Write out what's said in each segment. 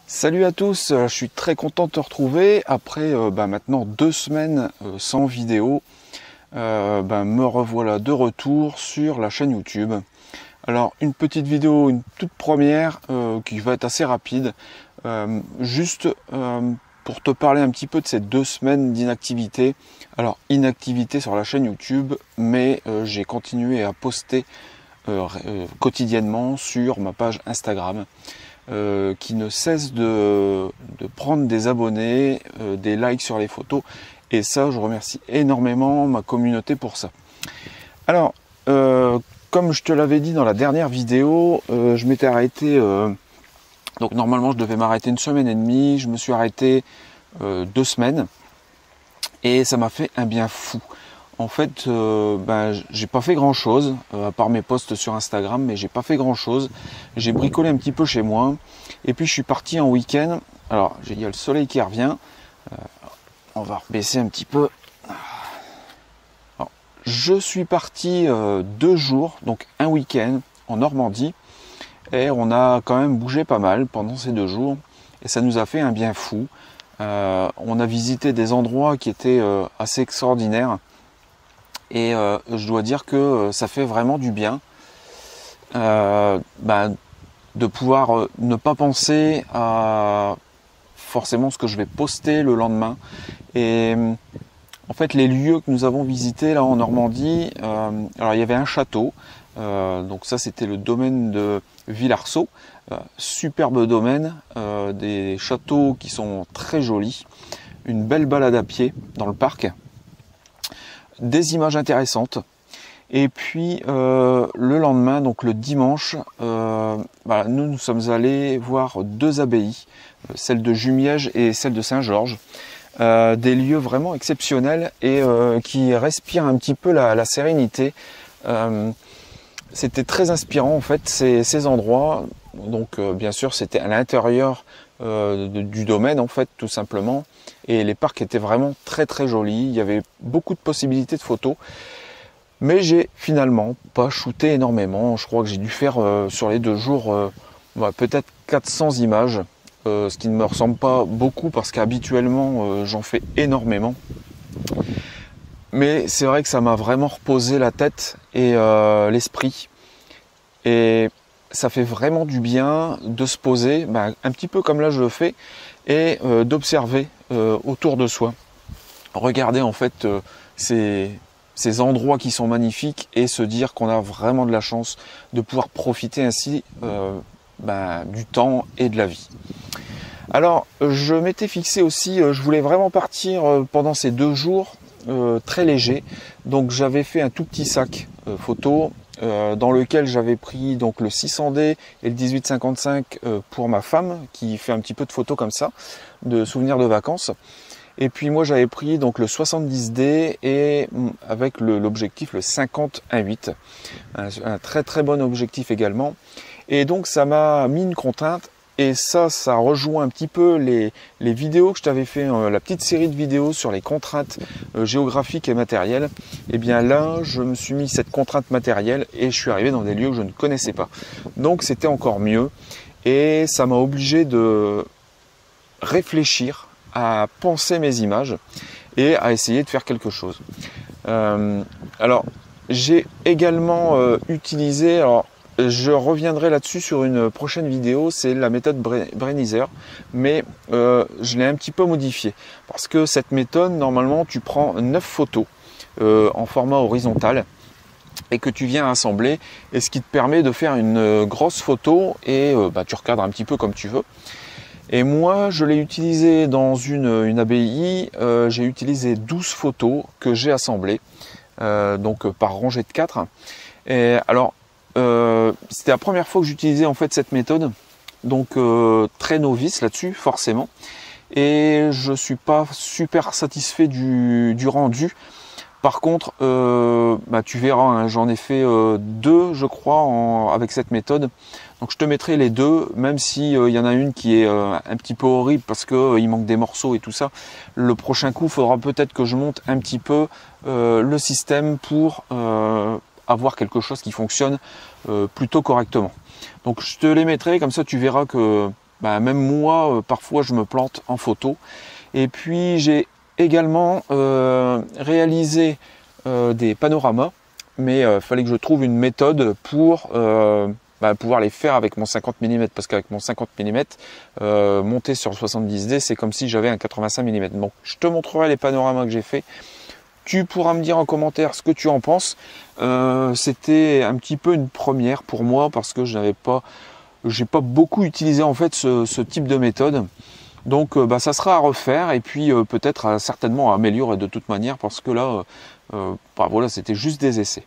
Salut à tous, je suis très content de te retrouver après maintenant 2 semaines sans vidéo. Me revoilà de retour sur la chaîne YouTube. Alors une petite vidéo, une toute première qui va être assez rapide, juste pour te parler un petit peu de ces 2 semaines d'inactivité. Alors inactivité sur la chaîne YouTube, mais j'ai continué à poster quotidiennement sur ma page Instagram. Qui ne cesse de prendre des abonnés, des likes sur les photos, et ça je remercie énormément ma communauté pour ça. Alors comme je te l'avais dit dans la dernière vidéo, je m'étais arrêté, donc normalement je devais m'arrêter 1 semaine et demie, je me suis arrêté 2 semaines et ça m'a fait un bien fou. En fait, j'ai pas fait grand chose, à part mes posts sur Instagram, mais j'ai pas fait grand chose. J'ai bricolé un petit peu chez moi, et puis je suis parti en week-end. Alors, il y a le soleil qui revient. On va baisser un petit peu. Alors, je suis parti 2 jours, donc un week-end en Normandie, et on a quand même bougé pas mal pendant ces 2 jours, et ça nous a fait un bien fou. On a visité des endroits qui étaient assez extraordinaires. Et je dois dire que ça fait vraiment du bien de pouvoir ne pas penser à forcément ce que je vais poster le lendemain. Et en fait, les lieux que nous avons visités là en Normandie, alors il y avait un château, donc ça c'était le domaine de Villarceau, superbe domaine, des châteaux qui sont très jolis, une belle balade à pied dans le parc. Des images intéressantes, et puis le lendemain, donc le dimanche, nous sommes allés voir 2 abbayes, celle de Jumièges et celle de Saint-Georges, des lieux vraiment exceptionnels et qui respirent un petit peu la sérénité. C'était très inspirant en fait ces endroits. Donc bien sûr c'était à l'intérieur du domaine en fait, tout simplement, et les parcs étaient vraiment très très jolis. Il y avait beaucoup de possibilités de photos, mais j'ai finalement pas shooté énormément. Je crois que j'ai dû faire sur les 2 jours peut-être 400 images, ce qui ne me ressemble pas beaucoup parce qu'habituellement j'en fais énormément. Mais c'est vrai que ça m'a vraiment reposé la tête et l'esprit, et ça fait vraiment du bien de se poser, un petit peu comme là je le fais, et d'observer autour de soi. Regarder en fait ces endroits qui sont magnifiques et se dire qu'on a vraiment de la chance de pouvoir profiter ainsi du temps et de la vie. Alors je m'étais fixé aussi, je voulais vraiment partir pendant ces 2 jours très léger, donc j'avais fait un tout petit sac photo dans lequel j'avais pris donc le 600D et le 1855 pour ma femme qui fait un petit peu de photos comme ça, de souvenirs de vacances. Et puis moi j'avais pris donc le 70D et avec l'objectif le 50-1.8, un très très bon objectif également. Et donc ça m'a mis une contrainte. Et ça rejoint un petit peu les vidéos que je t'avais fait, la petite série de vidéos sur les contraintes géographiques et matérielles. Et bien là, je me suis mis cette contrainte matérielle et je suis arrivé dans des lieux que je ne connaissais pas. Donc c'était encore mieux. Et ça m'a obligé de réfléchir, à penser mes images et à essayer de faire quelque chose. Alors, j'ai également utilisé... je reviendrai là-dessus sur une prochaine vidéo, c'est la méthode Brainizer, mais je l'ai un petit peu modifiée. Parce que cette méthode, normalement, tu prends 9 photos en format horizontal et que tu viens assembler, et ce qui te permet de faire une grosse photo et tu recadres un petit peu comme tu veux. Et moi, je l'ai utilisé dans une abbaye, j'ai utilisé 12 photos que j'ai assemblées, donc par rangée de 4. Et alors, c'était la première fois que j'utilisais en fait cette méthode, donc très novice là-dessus forcément, et je suis pas super satisfait du rendu. Par contre, tu verras, hein, j'en ai fait 2 je crois avec cette méthode, donc je te mettrai les 2, même si il y en a une qui est un petit peu horrible parce que il manque des morceaux et tout ça. Le prochain coup, il faudra peut-être que je monte un petit peu le système pour avoir quelque chose qui fonctionne plutôt correctement. Donc je te les mettrai, comme ça tu verras que bah, même moi, parfois je me plante en photo. Et puis j'ai également réalisé des panoramas, mais il fallait que je trouve une méthode pour pouvoir les faire avec mon 50 mm, parce qu'avec mon 50 mm, monter sur 70D, c'est comme si j'avais un 85 mm. Donc je te montrerai les panoramas que j'ai fait. Tu pourras me dire en commentaire ce que tu en penses. C'était un petit peu une première pour moi, parce que j'ai pas beaucoup utilisé en fait ce type de méthode. Donc ça sera à refaire, et puis peut-être certainement à améliorer de toute manière, parce que là, voilà, c'était juste des essais.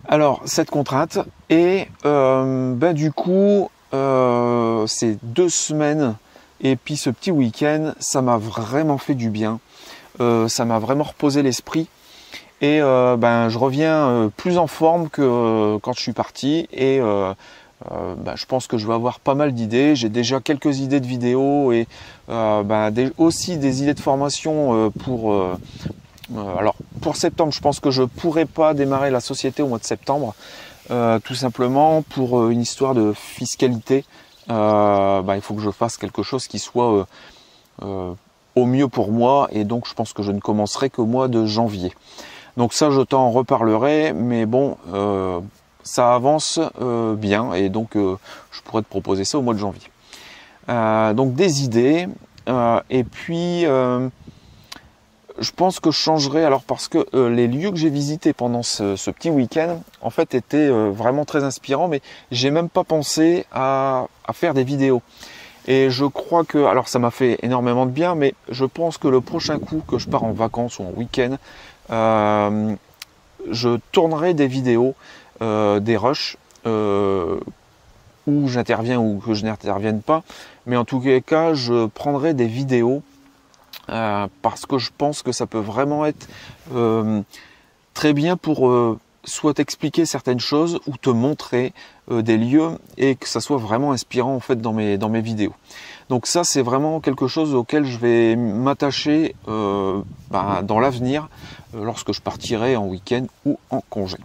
Alors, cette contrainte, et du coup, ces 2 semaines, et puis ce petit week-end, ça m'a vraiment fait du bien. Ça m'a vraiment reposé l'esprit. Et je reviens plus en forme que quand je suis parti. Et je pense que je vais avoir pas mal d'idées. J'ai déjà quelques idées de vidéos, et aussi des idées de formation alors pour septembre. Je pense que je pourrais pas démarrer la société au mois de septembre, tout simplement pour une histoire de fiscalité. Il faut que je fasse quelque chose qui soit au mieux pour moi, et donc je pense que je ne commencerai qu'au mois de janvier. Donc ça, je t'en reparlerai, mais bon, ça avance bien, et donc je pourrais te proposer ça au mois de janvier. Donc des idées, et puis je pense que je changerai, alors parce que les lieux que j'ai visités pendant ce petit week-end, en fait, étaient vraiment très inspirants, mais j'ai même pas pensé à faire des vidéos. Et je crois que, alors ça m'a fait énormément de bien, mais je pense que le prochain coup que je pars en vacances ou en week-end, je tournerai des vidéos, des rushs, où j'interviens ou que je n'intervienne pas. Mais en tout cas, je prendrai des vidéos, parce que je pense que ça peut vraiment être très bien pour soit t'expliquer certaines choses, ou te montrer des lieux, et que ça soit vraiment inspirant en fait dans mes vidéos. Donc ça, c'est vraiment quelque chose auquel je vais m'attacher dans l'avenir, lorsque je partirai en week-end ou en congé.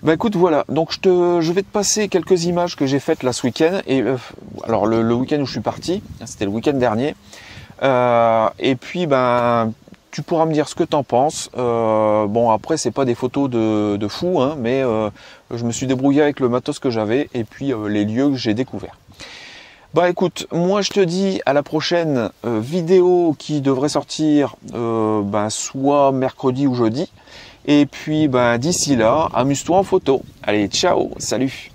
Écoute, voilà, donc je vais te passer quelques images que j'ai faites là ce week-end. Et alors le week-end où je suis parti, c'était le week-end dernier. Et puis tu pourras me dire ce que tu en penses. Bon, après, c'est pas des photos de fou, hein, mais je me suis débrouillé avec le matos que j'avais, et puis les lieux que j'ai découverts. Écoute, moi je te dis à la prochaine vidéo, qui devrait sortir soit mercredi ou jeudi. Et puis d'ici là, amuse-toi en photo. Allez, ciao, salut!